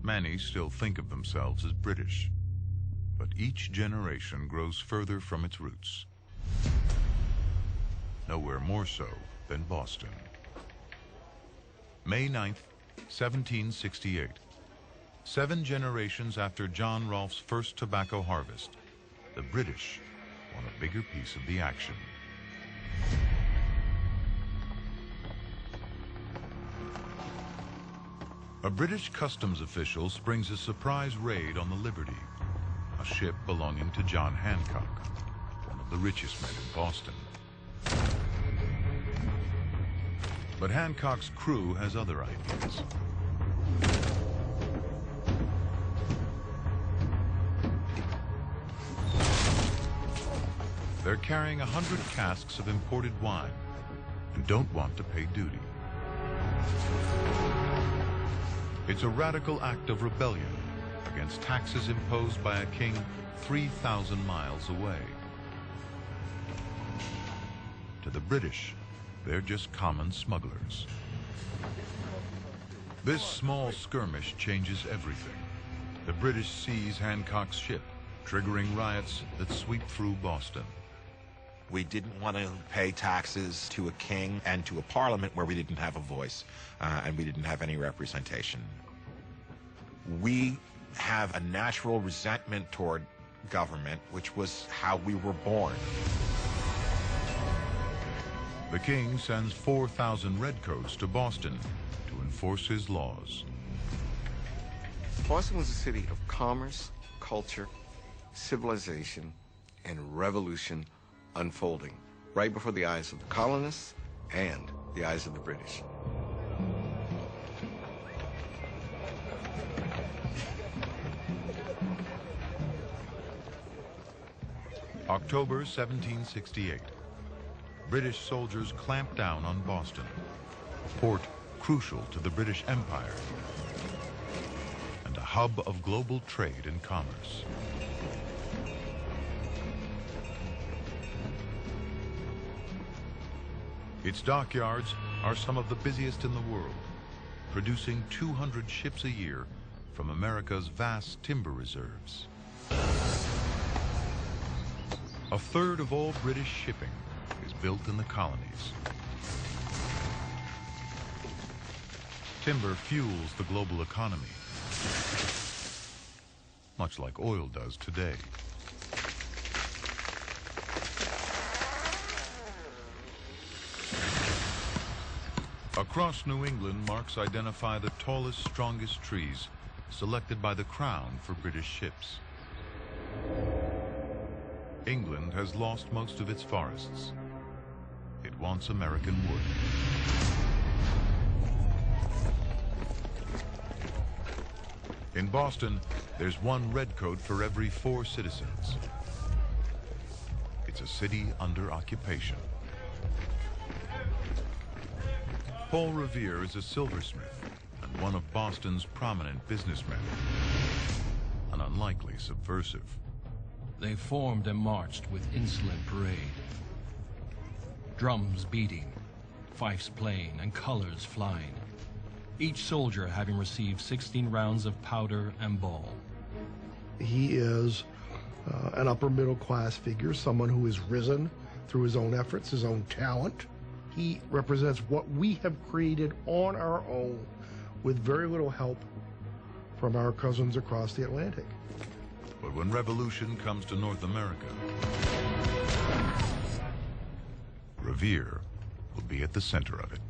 Many still think of themselves as British, but each generation grows further from its roots. Nowhere more so than Boston. May 9th, 1768. 7 generations after John Rolfe's first tobacco harvest, the British want a bigger piece of the action. A British customs official springs a surprise raid on the Liberty, a ship belonging to John Hancock, one of the richest men in Boston. But Hancock's crew has other ideas. They're carrying 100 casks of imported wine and don't want to pay duty. It's a radical act of rebellion against taxes imposed by a king 3,000 miles away. To the British, they're just common smugglers. This small skirmish changes everything. The British seize Hancock's ship, triggering riots that sweep through Boston. We didn't want to pay taxes to a king and to a parliament where we didn't have a voice and we didn't have any representation. We have a natural resentment toward government, which was how we were born. The king sends 4,000 redcoats to Boston to enforce his laws. Boston was a city of commerce, culture, civilization, and revolution unfolding right before the eyes of the colonists and the eyes of the British. October 1768. British soldiers clamped down on Boston, a port crucial to the British Empire and a hub of global trade and commerce. Its dockyards are some of the busiest in the world, producing 200 ships a year from America's vast timber reserves. A third of all British shipping is built in the colonies. Timber fuels the global economy, much like oil does today. Across New England, marks identify the tallest, strongest trees selected by the Crown for British ships. England has lost most of its forests. It wants American wood. In Boston, there's one redcoat for every 4 citizens. It's a city under occupation. Paul Revere is a silversmith and one of Boston's prominent businessmen. An unlikely subversive. They formed and marched with insolent parade. Drums beating, fifes playing, and colors flying. Each soldier having received 16 rounds of powder and ball. He is an upper middle class figure, someone who has risen through his own efforts, his own talent. He represents what we have created on our own with very little help from our cousins across the Atlantic. But when revolution comes to North America, Revere will be at the center of it.